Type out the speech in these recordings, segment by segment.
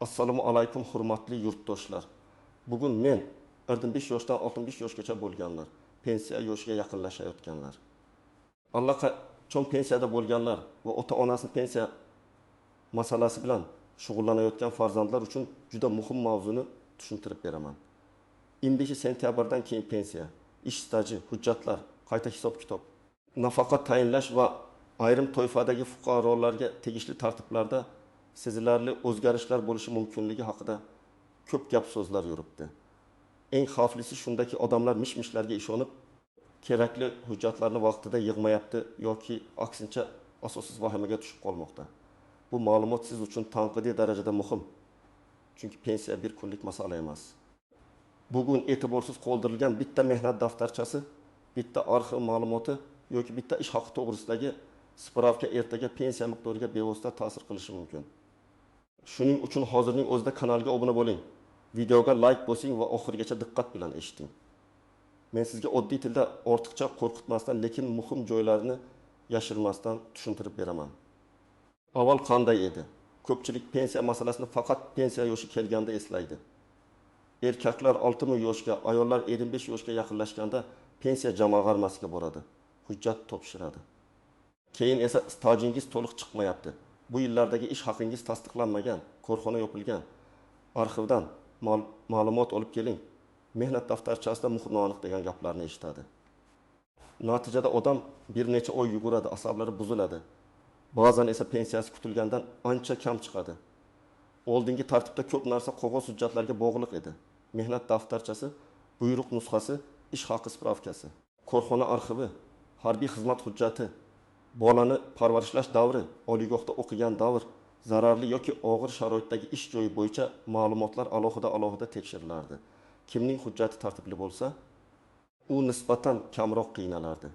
Assalomu alaykum hurmatli yurtdoshlar. Bugun men 25 yoshdan 65 yoshgacha bo'lganlar, pensiya yoshiga yaqinlashayotganlar. Allaqachon pensiyada bo'lganlar va ota-onasi pensiya masalasi bilan shug'ullanayotgan farzandlar uchun juda muhim mavzuni tushuntirib beraman. 25 sentyabrdan keyin pensiya, ish staji, hujjatlar, qayta hisob-kitob, nafaqa tayinlash va ayrim toifadagi fuqarolarga tegishli tartiblarda sezilarli o'zgarishlar bo'lishi mumkinligi haqida ko'p gap so'zlar yuribdi. Eng xavflisi shundaki odamlar mish-mishlarga ishonib, kerakli hujjatlarni vaqtida yig'mayapti yoki aksincha asossiz vahimaga tushib qolmoqda. Bu ma'lumot siz uchun tanqidiy darajada muhim. Chunki pensiya bir kunlik masala emas. Bugun e'tiborsiz qoldirilgan bitta mehnat daftarchasi, bitta arxiv ma'lumoti yoki bitta ish haqi to'g'risidagi spravka ertaga pensiya miqdoriga bevosita ta'sir qilishi mumkin. Shuning uchun hozirning o'zida kanalga obuna bo'ling, videoga like bosing va oxirigacha diqqat bilan eshiting. Men sizga oddiy tilda ortiqcha qo'rqitmasdan, lekin muhim joylarini yashirmasdan tushuntirib beraman. Avval qanday edi? Ko'pchilik pensiya masalasini faqat pensiya yoshi kelganda eslaydi. Erkaklar 60 yoshga, ayollar 25 yoshga yaqinlashganda pensiya jamg'armasiga boradi, hujjat topshiradi. Keyin esa stajingiz to'liq chiqmayapti. Bu yillardagi ish haqingiz tasdiqlanmagan, korxona yopilgan. Arxivdan ma'lumot olib keling. Mehnat daftarchasida muhrim aniq degan gaplarni eshitadi. Natijada odam bir necha oy yuguradi, asablari buziladi. Ba'zan esa pensiyasi kutilgandan ancha kam chiqadi. Oldingi tartibda ko'p narsa qog'oz hujjatlarga bog'liq edi. Mehnat daftarchasi, buyruq nusxasi, ish haqi spravkasi, korxona arxivi, harbiy xizmat hujjati, bolani parvarishlash davri, oliygohda o'qigan davr, zararli yoki og'ir sharoitdagi ish joyi bo'yicha ma'lumotlar alohida tekshirilardi. Kimning hujjati tartibli bo'lsa, u nisbatan kamroq qiynalardi.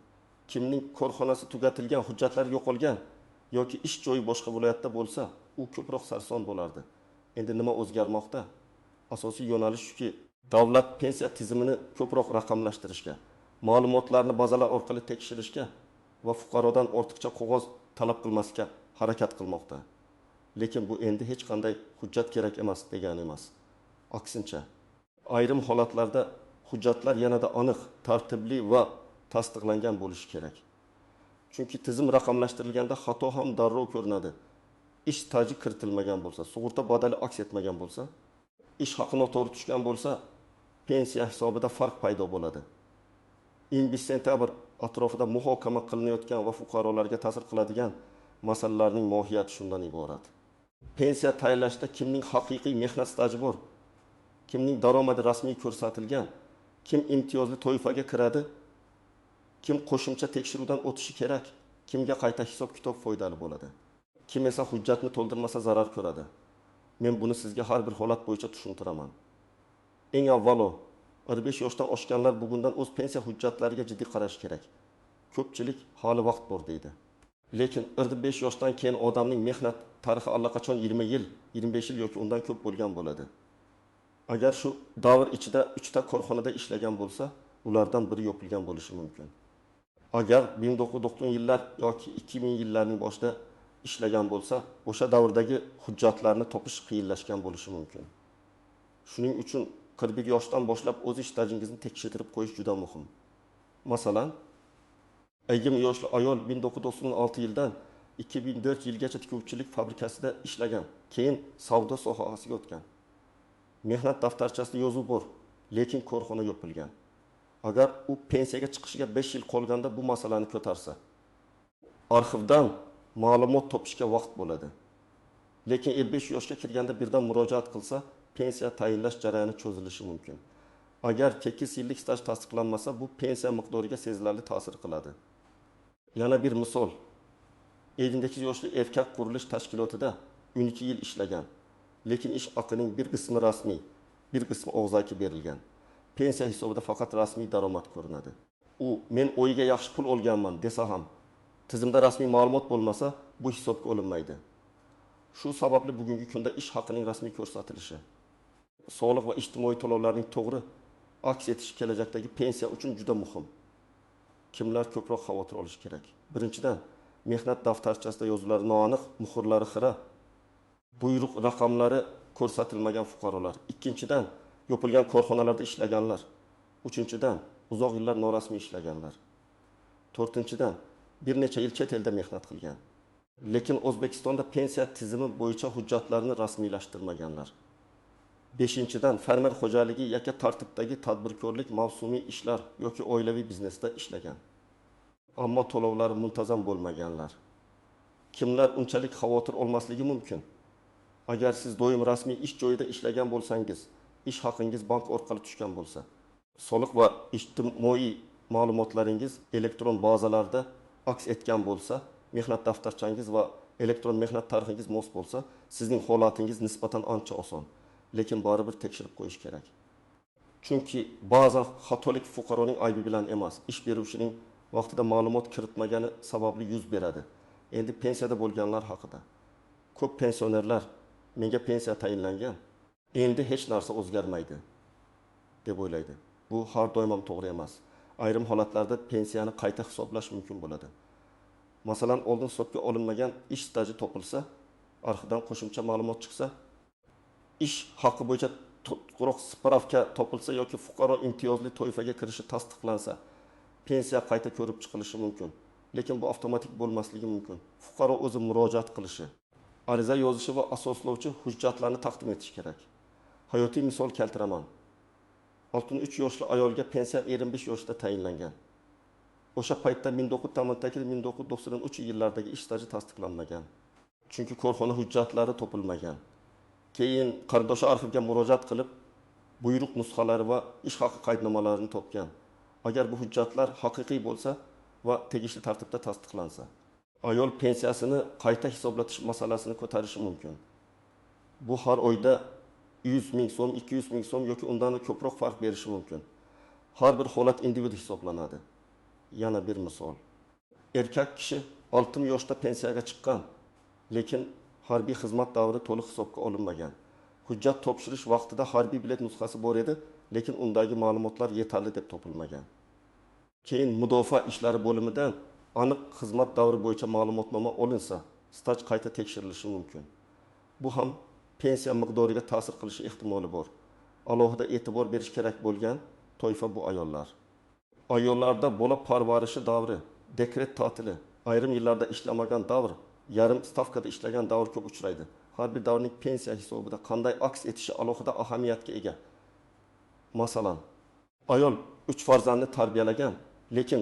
Kimning korxonasi tugatilgan, hujjatlari yo'qolgan yoki ish joyi boshqa viloyatda bo'lsa, u ko'proq sarson bo'lardi. Endi nima o'zgarmoqda? Asosiy yo'nalish shuki, davlat pensiya tizimini ko'proq raqamlashtirishga, ma'lumotlarni bazalar orqali tekshirishga va fuqarodan ortiqcha qog'oz talab qilmasga harakat qilmoqda. Lekin bu endi hech qanday hujjat kerak emas degani emas. Aksincha, ayrim holatlarda hujjatlar yanada aniq, tartibli va tasdiqlangan bo'lishi kerak. Chunki tizim raqamlashtirilganda xato ham darrov ko'rinadi. Ish staji kiritilmagan bo'lsa, sug'urta badali aks etmagan bo'lsa, ish haqi noto'g'ri tushgan bo'lsa, pensiya hisobida farq paydo bo'ladi. 25 sentyabr atrofida muhokama qilinayotgan va fuqarolarga ta'sir qiladigan masalalarning mohiyati shundan iborat. Pensiya tayinlashda kimning haqiqiy mehnat staji bor, kimning daromadi rasmiy ko'rsatilgan, kim imtiyozli toifaga kiradi, kim qo'shimcha tekshiruvdan o'tishi kerak, kimga qayta hisob-kitob foydali bo'ladi, kim esa hujjatni to'ldirmasa zarar ko'radi. Men buni sizga har bir holat bo'yicha tushuntiraman. Eng avvalo, 45 yoshdan oshganlar bugundan o'z pensiya hujjatlariga jiddiy qarash kerak. Ko'pchilik hali vaqt bor deydi. Lekin 45 yoshdan keyin odamning mehnat tarixi allaqachon 20 yil, 25 yil yoki undan ko'p bo'lgan bo'ladi. Agar shu davr ichida 3 ta korxonada ishlagan bo'lsa, ulardan biri yopilgan bo'lishi mumkin. Agar 1990 yillar yoki 2000 yillarning boshida ishlagan bo'lsa, o'sha davrdagi hujjatlarni topish qiyinlashgan bo'lishi mumkin. Shuning uchun 41 yoshdan boshlab o'z ish stajingizni tekshirib qo'yish juda muhim. Masalan, 20 yoshli ayol 1996 yildan 2004 yilgacha tikuvchilik fabrikasida ishlagan, keyin savdo sohasiga o'tgan. Mehnat daftarchasida yozuv bor, lekin korxona yopilgan. Agar u pensiyaga chiqishiga 5 yil qolganda bu masalani ko'tarsa, arxivdan ma'lumot topishga vaqt bo'ladi. Lekin 55 yoshga kirganda birdan murojaat qilsa, pensiya tayinlash jarayoni cho'zilishi mumkin. Agar 8 yillik staj tasdiqlanmasa, bu pensiya miqdoriga sezilarli ta'sir qiladi. Yana bir misol. 58 yoshli erkak qurilish tashkilotida 12 yil ishlagan, lekin ish haqining bir qismi rasmiy, bir qismi og'zaki berilgan. Pensiya hisobida faqat rasmiy daromad ko'rinadi. U men o'yiga yaxshi pul olganman desa ham, tizimda rasmiy ma'lumot bo'lmasa, bu hisobga olinmaydi. Shu sababli bugungi kunda ish haqining rasmiy ko'rsatilishi, soliq va ijtimoiy to'lovlarning to'g'ri aks etishi kelajakdagi pensiya uchun juda muhim. Kimlar ko'proq xavotir olishi kerak? Birinchidan, mehnat daftarchasida yozuvlari noaniq, muhrlari xira, buyruq raqamlari ko'rsatilmagan fuqarolar. Ikkinchidan, yopilgan korxonalarda ishlaganlar. Uchinchidan, uzoq yillar norasmiy ishlaganlar. To'rtinchidan, bir necha yil chet elda mehnat qilgan. Lekin O'zbekistonda pensiya tizimi bo'yicha hujjatlarini rasmiylashtirmaganlar. Beshinchidan, fermer xo'jaligi yoki tartibdagi tadbirkorlik, mavsumiy ishlar yoki oilaviy biznesda ishlagan. Ammo to'lovlari muntazam bo'lmaganlar. Kimlar unchalik xavotir olmasligi mumkin? Agar siz doim rasmiy ish joyida ishlagan bo'lsangiz, ish haqingiz bank orqali tushgan bo'lsa, soliq va ijtimoiy ma'lumotlaringiz elektron bazalarda aks etgan bo'lsa, mehnat daftarchangiz va elektron mehnat tarixingiz mos bo'lsa, sizning holatingiz nisbatan ancha oson. Lekin baribir tekshirib qo'yish kerak. Chunki ba'zan xatolik fuqaroning aybi bilan emas, ish beruvchining vaqtida ma'lumot kiritmagani sababli yuz beradi. Endi pensiyada bo'lganlar haqida. Ko'p pensionerlar menga pensiya tayinlangan, endi hech narsa o'zgarmaydi deb o'ylaydi. Bu har doim ham to'g'ri emas. Ayrim holatlarda pensiyani qayta hisoblash mumkin bo'ladi. Masalan, oldin hisobga olinmagan ish staji topilsa, arxidan qo'shimcha ma'lumot chiqsa, ish haqi bo'yicha to'liq spravka topilsa yoki fuqaro imtiyozli toifaga kirishi tasdiqlansa, pensiya qayta ko'rib chiqilishi mumkin. Lekin bu avtomatik bo'lmasligi mumkin. Fuqaro o'zi murojaat qilishi, ariza yozishi va asoslovchi hujjatlarni taqdim etishi kerak. Hayotiy misol keltiraman. 63 yoshli ayolga pensiya 25 yoshda tayinlangan. O'sha paytda 1998-1993 yillardagi ish staji tasdiqlanmagan. Chunki korxona hujjatlari topilmagan. Keyin qarindoshi arxivga murojaat qilib, buyruq nusxalari va ish haqi qaydnomalarini topgan. Agar bu hujjatlar haqiqiy bo'lsa va tegishli tartibda tasdiqlansa, ayol pensiyasini qayta hisoblatish masalasini ko'tarishi mumkin. Bu har oyda 100 ming so'm, 200 ming so'm yoki undan ko'proq farq berishi mumkin. Har bir holat individu hisoblanadi. Yana bir misol. Erkak kishi 60 yoshda pensiyaga chiqqan, lekin harbiy xizmat davri to'liq hisobga olinmagan. Hujjat topshirish vaqtida harbiy bilet nusxasi bor edi, lekin undagi ma'lumotlar yetarli deb topilmagan. Keyin mudofaa ishlari bo'limidan aniq xizmat davri bo'yicha ma'lumotnoma olinsa, staj qayta tekshirilishi mumkin. Bu ham pensiya miqdoriga ta'sir qilishi ehtimoli bor. Alohida e'tibor berish kerak bo'lgan toifa bu ayollar. Ayollarda bola parvarishi davri, dekret ta'tili, ayrim yillarda ishlamagan davr, yarim stavkada ishlagan davr ko'p uchraydi. Har bir davrning pensiya hisobida qanday aks etishi alohida ahamiyatga ega. Masalan, ayol 3 farzandni tarbiyalagan, lekin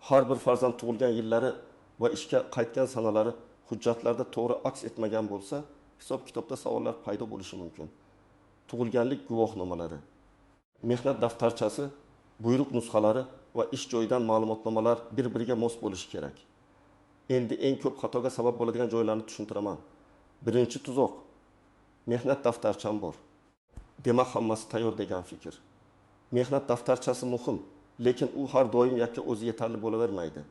har bir farzand tug'ilgan yillari va ishga qaytgan sanalari hujjatlarda to'g'ri aks etmagan bo'lsa, hisob-kitobda savollar paydo bo'lishi mumkin. Tug'ilganlik guvohnomalari, mehnat daftarchasi, buyruq nusxalari va ish joyidan ma'lumotnomalar bir-biriga mos bo'lishi kerak. Endi eng ko'p xatoga sabab bo'ladigan joylarni tushuntiraman. Birinchi tuzoq. Mehnat daftarcham bor. Demak, hammasi tayyor degan fikr. Mehnat daftarchasi muhim, lekin u har doim yakka o'zi yetarli bo'lavermaydi.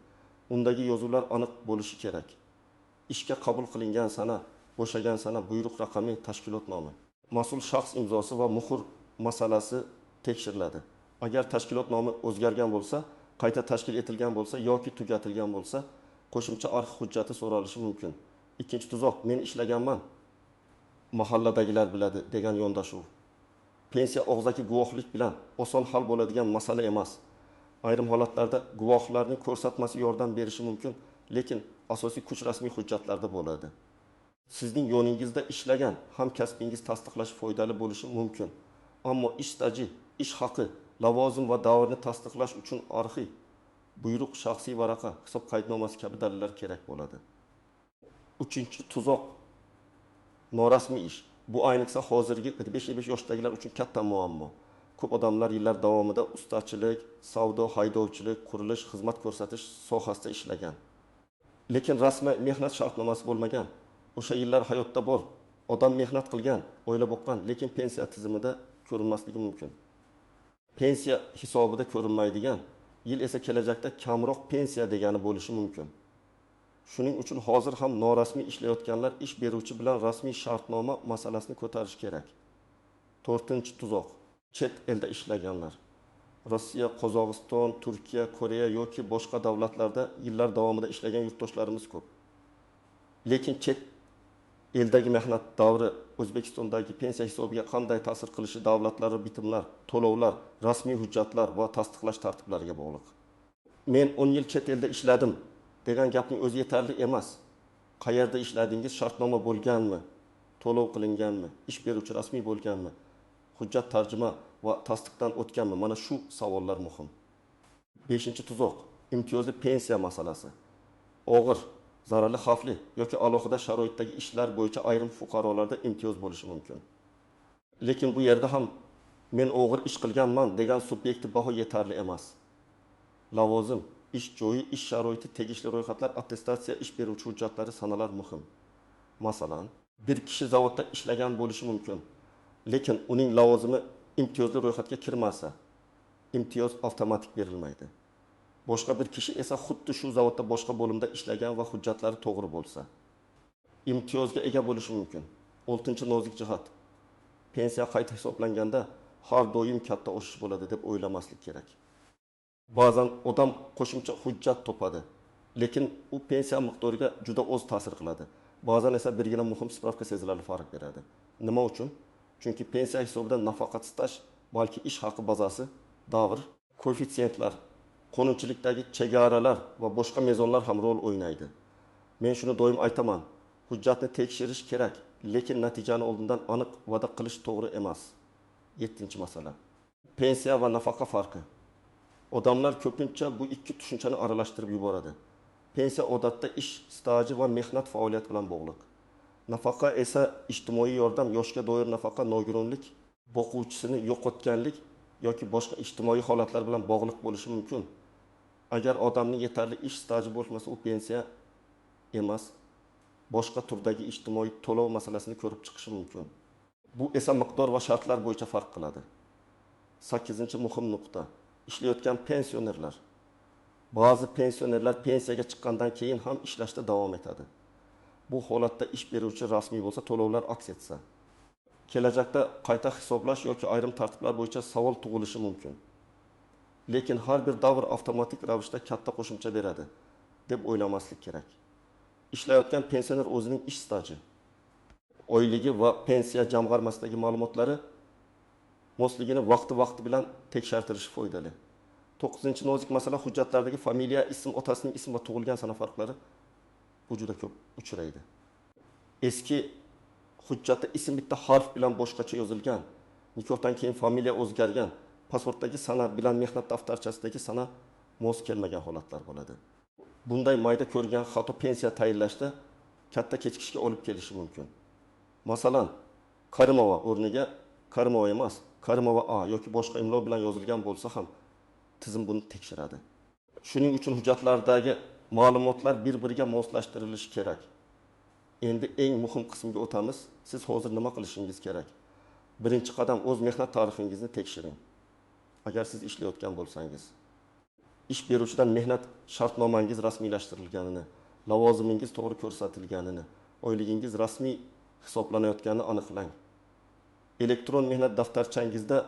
Undagi yozuvlar aniq bo'lishi kerak. Ishga qabul qilingan sana, bo'shagan sana, buyruq raqami, tashkilot nomi, mas'ul shaxs imzosi va muhr masalasi tekshiriladi. Agar tashkilot nomi o'zgargan bo'lsa, qayta tashkil etilgan bo'lsa yoki tugatilgan bo'lsa, qo'shimcha arxiv hujjati so'ralishi mumkin. Ikkinchi tuzoq, men ishlaganman, mahalladagilar biladi degan yondashuv. Pensiya og'zaki guvohlik bilan oson hal bo'ladigan masala emas. Ayrim holatlarda guvohlarning ko'rsatmasi yordam berishi mumkin, lekin asosiy kuch rasmiy hujjatlarda bo'ladi. Sizning yoningizda ishlagan hamkasbingiz tasdiqlashi foydali bo'lishi mumkin. Ammo ish staji, ish haqi, lavozim va davrni tasdiqlash uchun arxiv, buyruq, shaxsiy varaqa, hisob qaydnomasi kabi dalillar kerak bo'ladi. Uchinchi tuzoq, norasmiy ish. Bu ayniqsa hozirgi 45 yoshdagilar uchun katta muammo. Ko'p odamlar yillar davomida ustachilik, savdo, haydovchilik, qurilish, xizmat ko'rsatish sohasida ishlagan. Lekin rasmiy mehnat shartnomasi bo'lmagan. O'sha yillar hayotda bor. Odam mehnat qilgan, oila boqqan, lekin pensiya tizimida ko'rinmasligi mumkin. Pensiya hisobida ko'rinmaydigan, yil esa kelajakda kamroq pensiya degani bo'lishi mumkin. Shuning uchun hozir ham norasmiy ishlayotganlar ish beruvchi bilan rasmiy shartnoma masalasini ko'tarish kerak. 4-tuzoq. Chet elda ishlaganlar. Rossiya, Qozog'iston, Turkiya, Koreya yoki boshqa davlatlarda yillar davomida ishlagan yurtdoshlarimiz ko'p. Lekin chet eldagi mehnat davri O'zbekistondagi pensiya hisobiga qanday ta'sir qilishi davlatlararo bitimlar, to'lovlar, rasmiy hujjatlar va tasdiqlash tartiblariga bog'liq. Men 10 yil chet elda ishladim degan gapning o'zi yetarli emas. Qayerda ishladingiz, shartnoma bo'lganmi, to'lov qilinganmi, ish beruvchi rasmiy bo'lganmi, hujjat tarjima va tasdiqdan o'tganmi? Mana shu savollar muhim. 5-tuzoq, imtiyozli pensiya masalasi. Og'ir, zararli, xavfli yoki alohida sharoitdagi ishlar bo'yicha ayrim fuqarolarda imtiyoz bo'lishi mumkin. Lekin bu yerda ham men og'ir ish qilganman degan subyektiv baho yetarli emas. Lavozim, ish joyi, ish sharoiti, tegishli ro'yxatlar, attestatsiya, ish beruvchi hujjatlari sanalar muhim. Masalan, bir kishi zavodda ishlagan bo'lishi mumkin, lekin uning lavozimi imtiyozli ro'yxatga kirmasa, imtiyoz avtomatik berilmaydi. Boshqa bir kishi esa xuddi shu zavodda boshqa bo'limda ishlagan va hujjatlari to'g'ri bo'lsa, imtiyozga ega bo'lishi mumkin. 6-nozik jihat. Pensiya qayta hisoblanganda har doim katta o'sish bo'ladi deb o'ylamaslik kerak. Ba'zan odam qo'shimcha hujjat topadi, lekin u pensiya miqdoriga juda o'z ta'sir qiladi. Ba'zan esa birgina muhim spravka sezilarli farq beradi. Nima uchun? Chunki pensiya hisobidan nafaqat staj, balki ish haqi bazasi, davr, koeffitsiyentlar, qonunchilikdagi chegaralar va boshqa mezonlar ham rol o'ynaydi. Men shuni doim aytaman. Hujjatni tekshirish kerak, lekin natijani oldindan aniq va'da qilish to'g'ri emas. 7-masala. Pensiya va nafaqa farqi. Odamlar ko'pincha bu ikki tushunchani aralashtirib yuboradi. Pensiya odatda ish staji va mehnat faoliyati bilan bog'liq. Nafaqa esa ijtimoiy yordam, yoshga doir nafaqa, nogironlik, boquvchisini yo'qotganlik yoki boshqa ijtimoiy holatlar bilan bog'liq bo'lishi mumkin. Agar odamning yetarli ish staji bo'lmasa, u pensiya emas, boshqa turdagi ijtimoiy to'lov masalasini ko'rib chiqishi mumkin. Bu esa miqdor va shartlar bo'yicha farq qiladi. 8-muhim nuqta. Ishlayotgan pensionerlar. Ba'zi pensionerlar pensiyaga chiqqandan keyin ham ishlashda davom etadi. Bu holatda ish beruvchi rasmiy bo'lsa, to'lovlar aks etsa, kelajakda qayta hisoblash yoki ayrim tartiblar bo'yicha savol tug'ilishi mumkin. Lekin har bir davr avtomatik ravishda katta qo'shimcha beradi deb o'ylamaslik kerak. Ishlayotgan pensioner o'zining ish staji, oyligi va pensiya jamg'armasidagi ma'lumotlari mosligini vaqti bilan tekshirtirish foydali. 9-nozik masala, hujjatlardagi familiya, ism, otasining ismi va tug'ilgan sana farqlari bu juda ko'p uchraydi. Eski hujjatda ism bitta harf bilan boshqacha yozilgan, nikohdan keyin familiya o'zgargan, pasportdagi sana bilan mehnat daftarchasidagi sana mos kelmagan holatlar bo'ladi. Bunday mayda ko'rgan xato pensiya tayinlashda katta kechikishga olib kelishi mumkin. Masalan, Karimova o'rniga Karimova emas, Karimova A yoki boshqa imlo bilan yozilgan bo'lsa ham tizim buni tekshiradi. Shuning uchun hujjatlardagi ma'lumotlar bir-biriga moslashtirilishi kerak. Endi eng muhim qismga o'tamiz. Siz hozir nima qilishingiz kerak? Birinchi qadam, o'z mehnat tarifingizni tekshiring. Agar siz ishlayotgan bo'lsangiz, ish beruvchidan mehnat shartnomangiz rasmiylashtirilganini, lavozimingiz to'g'ri ko'rsatilganini, oyligingiz rasmiy hisoblanayotganini aniqlang. Elektron mehnat daftarchangizda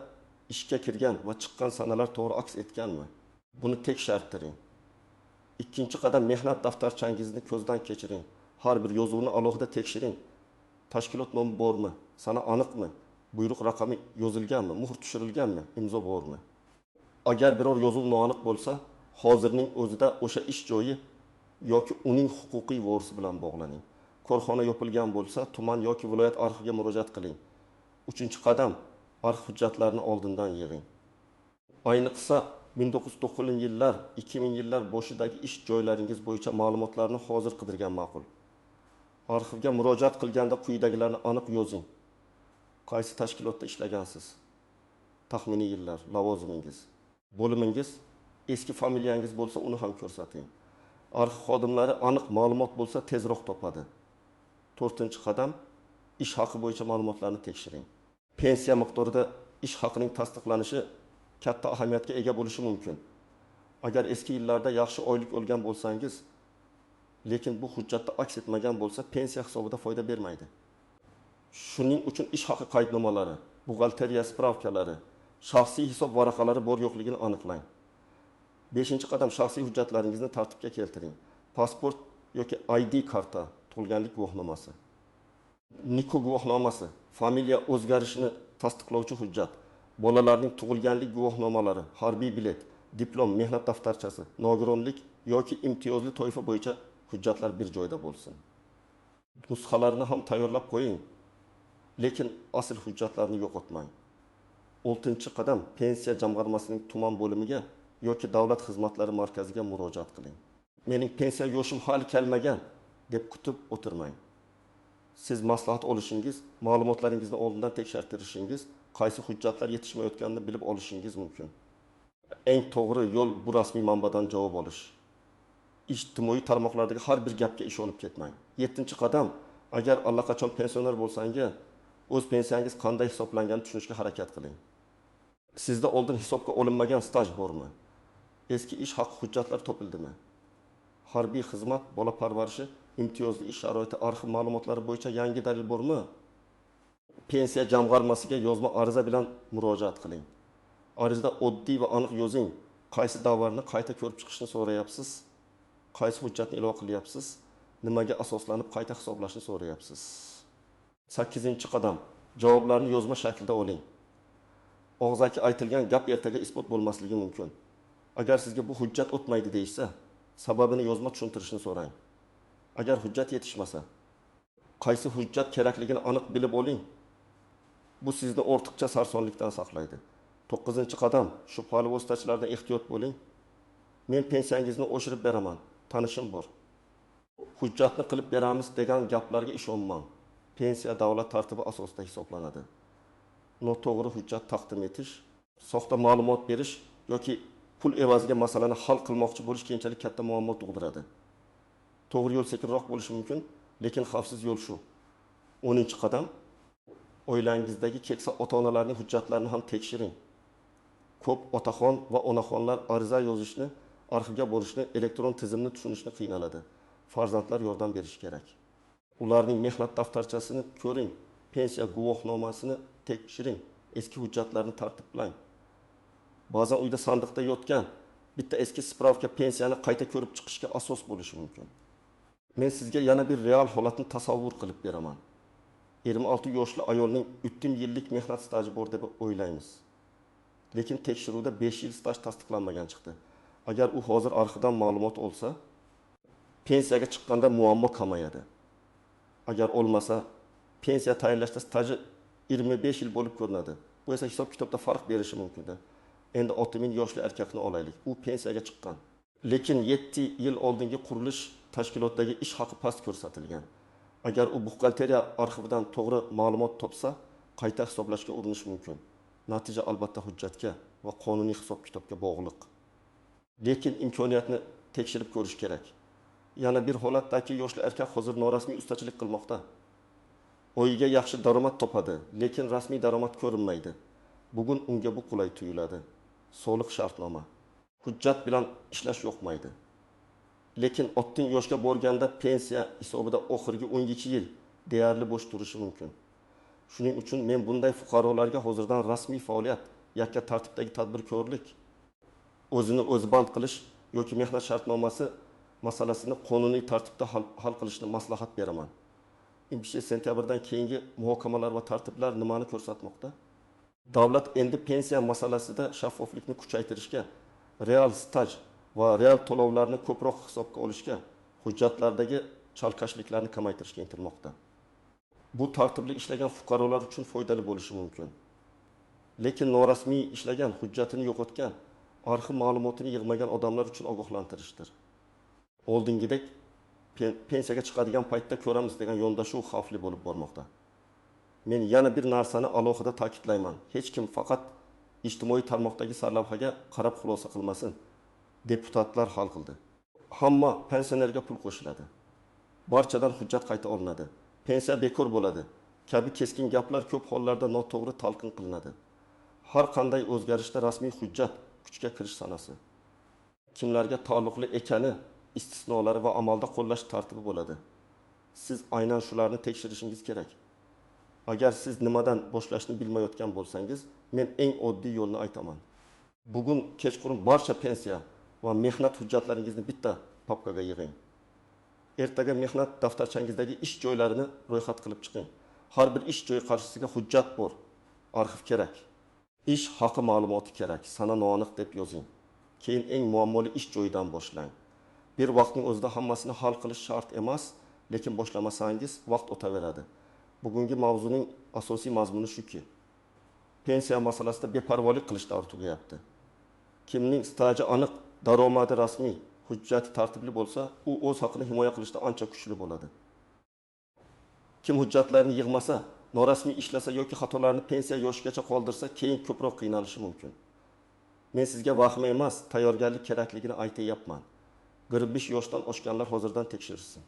ishga kirgan va chiqqan sanalar to'g'ri aks etganmi? Buni tekshirtiring. Ikkinchi qadam, mehnat daftarchangizni ko'zdan kechiring. Har bir yozuvni alohida tekshiring. Tashkilot nomi bormi? Sana aniqmi? Buyruq raqami yozilganmi? Muhr tushirilganmi? Imzo bormi? Agar biror yozuv noaniq bo'lsa, hozirning o'zida o'sha ish joyi yoki uning huquqiy vorisi bilan bog'laning. Korxona yopilgan bo'lsa, tuman yoki viloyat arxiviga murojaat qiling. 3-qadam, arxiv hujjatlarini oldindan yig'ing. Ayniqsa 1990-yillar, 2000-yillar boshidagi ish joylaringiz bo'yicha ma'lumotlarni hozir qidirgan ma'qul. Arxivga murojaat qilganda quyidagilarni aniq yozing. Qaysi tashkilotda ishlagansiz? Taxminiy yillar, lavozimingiz, bo'limingiz, eski familiyangiz bo'lsa, uni ham ko'rsating. Arxiv xodimlari aniq ma'lumot bo'lsa, tezroq topadi. 4-qadam, ish haqi bo'yicha ma'lumotlarni tekshiring. Pensiya miqdorida ish haqining tasdiqlanishi katta ahamiyatga ega bo'lishi mumkin. Agar eski yillarda yaxshi oylik olgan bo'lsangiz, lekin bu hujjatda aks etmagan bo'lsa, pensiya hisobida foyda bermaydi. Shuning uchun ish haqi qaydnomalari, buxgalteriya spravkalari, shaxsiy hisob varaqalari bor yo'qligini aniqlang. 5-qadam, shaxsiy hujjatlaringizni tartibga keltiring. Pasport yoki ID karta, tug'ilganlik guvohnomasi. Nikoh guvohnomasi, familiya o'zgarishini tasdiqlovchi hujjat, bolalarning tug'ilganlik guvohnomalari, harbiy bilet, diplom, mehnat daftarchasi, nogironlik yoki imtiyozli toifa bo'yicha hujjatlar bir joyda bo'lsin. Nusxalarini ham tayyorlab qo'ying, lekin asl hujjatlarni yo'qotmang. 6-qadam pensiya jamg'armasining tuman bo'limiga yoki davlat xizmatlari markaziga murojaat qiling. Mening pensiya yoshim hali kelmagan deb kutib o'tirmang. Siz maslahat olishingiz, ma'lumotlaringizni oldindan tekshirtirishingiz, qaysi hujjatlar yetishmayotganini bilib olishingiz mumkin. Eng to'g'ri yo'l bu rasmiy manbadan javob olish. Ijtimoiy tarmoqlardagi har bir gapga ishonib ketmang. 7-qadam, agar allaqachon pensioner bo'lsangiz, o'z pensiyangiz qanday hisoblanganini tushunishga harakat qiling. Sizda oldin hisobga olinmagan staj bormi? Eski ish haqi hujjatlar topildimi? Harbiy xizmat, bola parvarishi, imtiyozli ish sharoiti arxiv ma'lumotlari bo'yicha yangi dalil bormi? Pensiya jamg'armasiga yozma ariza bilan murojaat qiling. Arizada oddiy va aniq yozing. Qaysi davrni qayta ko'rib chiqishni so'rayapsiz? Qaysi hujjatni ilova qilyapsiz? Nimaga asoslanib qayta hisoblashni so'rayapsiz? 8-qadam, javoblarni yozma shaklda oling. Og'zaki aytilgan gap ertaga isbot bo'lmasligi mumkin. Agar sizga bu hujjat o'tmaydi deysa, sababini yozma tushuntirishni so'rang. Agar hujjat yetishmasa, qaysi hujjat kerakligini aniq bilib oling. Bu sizni ortiqcha sarsonlikdan saqlaydi. 9-qadam, shubhali vositachilardan ehtiyot bo'ling. Men pensiyangizni oshirib beraman, tanishim bor. Hujjatni qilib beramiz degan gaplarga ishonmang. Pensiya davlat tartibi asosida hisoblanadi. Noto'g'ri hujjat taqdim etish, soxta ma'lumot berish yoki pul evaziga masalani hal qilmoqchi bo'lish keyinchalik katta muammo tug'diradi. To'g'ri yo'l sekinroq bo'lishi mumkin, lekin xavfsiz yo'l shu. 10-qadam, oilangizdagi keksa ota-onalarning hujjatlarini ham tekshiring. Ko'p otaxon va onaxonlar ariza yozishni, arxivga borishni, elektron tizimni tushunishni qiynaladi. Farzandlar yordam berishi kerak. Ularning mehnat daftarchasini ko'ring, pensiya guvohnomasini tekshiring, eski hujjatlarni tartiblang. Ba'zan uyda sandiqda yotgan bitta eski spravka pensiyani qayta ko'rib chiqishga asos bo'lishi mumkin. Men sizga yana bir real holatni tasavvur qilib beraman. 26 yoshli ayolning 3 yillik mehnat staji bor deb o'ylaymiz. Lekin tekshiruvda 5 yil staj tasdiqlanmagan chiqdi. Agar u hozir arxivdan ma'lumot olsa, pensiyaga chiqqanda muammo kamayadi. Agar olmasa, pensiya tayinlashda staji 25 yil bo'lib ko'rinadi. Bu esa hisob kitobda farq berishi mumkin. Endi 6000 yoshli erkakni olaylik. U pensiyaga chiqqan. Lekin 7 yil oldingi qurilish tashkilotdagi ish haqi past ko'rsatilgan. Agar u buxgalteriya arxividan to'g'ri ma'lumot topsa, qayta hisoblashga urinish mumkin. Natija albatta hujjatga va qonuniy hisob kitobga bog'liq. Lekin imkoniyatni tekshirib ko'rish kerak. Yana bir holatdagi yoshli erkak hozir norasmiy ustachilik qilmoqda. Oyiga yaxshi daromad topadi, lekin rasmiy daromad ko'rinmaydi. Bugun unga bu qulay tuyuladi. Soliq shartnoma. Hujjat bilan ishlash yo'qmaydi. Lekin 60 yoshga borganda pensiya hisobida oxirgi 12 yil deyarli bo'sh turishi mumkin. Shuning uchun men bunday fuqarolarga hozirdan rasmiy faoliyat, yakka tartibdagi tadbirkorlik, o'zini o'zi band qilish yoki mehnat shartnomasi masalasini qonuniy tartibda hal qilishni maslahat beraman. 5 sentyabrdan keyingi muhokamalar va tartiblar nimani ko'rsatmoqda? Davlat endi pensiya masalasida shaffoflikni kuchaytirishga, real staj va real to'lovlarni ko'proq hisobga olishga, hujjatlardagi chalkashliklarni kamaytirishga intilmoqda. Bu tartibli ishlagan fuqarolar uchun foydali bo'lishi mumkin. Lekin norasmiy ishlagan, hujjatini yo'qotgan, arxiv ma'lumotini yig'magan odamlar uchun ogohlantirishdir. Oldingidek pensiyaga chiqadigan paytda ko'ramiz degan yondashuv xavfli bo'lib bormoqda. Men yana bir narsani alohida ta'kidlayman. Hech kim faqat ijtimoiy tarmoqdagi sarlavhaga qarab xulosa qilmasin. Deputatlar hal qildi. Hamma pensionerga pul qo'shiladi. Barchadan hujjat qayta olinadi. Pensiya bekor bo'ladi. Kabi keskin gaplar ko'p hollarda noto'g'ri talqin qilinadi. Har qanday o'zgarishda rasmiy hujjat kuchga kirish sanasi. Kimlarga taalluqli ekani, istisnolari va amalda qo'llash tartibi bo'ladi. Siz aynan shularni tekshirishingiz kerak. Agar siz nimadan boshlashni bilmayotgan bo'lsangiz, men eng oddiy yo'lni aytaman. Bugun kechqurun barcha pensiya va mehnat hujjatlaringizni bitta papkaga yig'ing. Ertaga mehnat daftarchangizdagi ish joylarini ro'yxat qilib chiqing. Har bir ish joyi qarshisiga hujjat bor, arxiv kerak. Ish haqi ma'lumoti kerak. Sana noaniq deb yozing. Keyin eng muammoli ish joyidan boshlang. Bir vaqtning o'zida hammasini hal qilish shart emas, lekin boshlamasangiz vaqt o'taveradi. Bugungi mavzuning asosiy mazmuni shuki, pensiya masalasida beparvolik qilish davri tugayapti. Kimning staji aniq, daromadi rasmiy, hujjati tartibli bo'lsa, u o'z haqini himoya qilishda ancha kuchli bo'ladi. Kim hujjatlarni yig'masa, norasmiy ishlasa yoki xatolarni pensiya yoshigacha qoldirsa, keyin ko'proq qiynalishi mumkin. Men sizga vahima emas, tayyorgarlik kerakligini aytayapman. 45 yoshdan oshganlar hozirdan tekshirsin.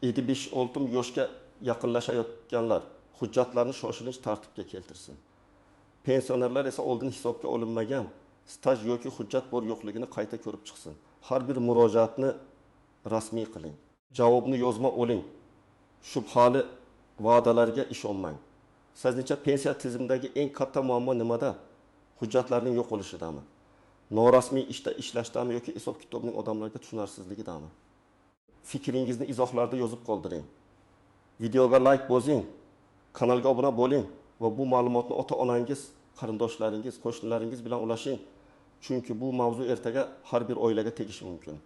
75-60 yoshga yaqinlashayotganlar hujjatlarni shoshilinch tartibga keltirsin. Pensionerlar esa oldin hisobga olinmagan staj yoki hujjat bor yo'qligini qayta ko'rib chiqsin. Har bir murojaatni rasmiy qiling. Javobni yozma oling. Shubhali va'dalarga ishonmang. Sizningcha pensiya tizimidagi eng katta muammo nimada? Hujjatlarning yo'q bo'lishidami? Norasmiy ishda ishlashdami yoki hisob-kitobning odamlarga tushunarsizligidami? Fikringizni izohlarda yozib qoldiring. Videoga like bosing, kanalga obuna bo'ling va bu ma'lumotni ota-onangiz, qarindoshlaringiz, qo'shnilaringiz bilan ulashing. Chunki bu mavzu ertaga har bir oilaga tegishi mumkin.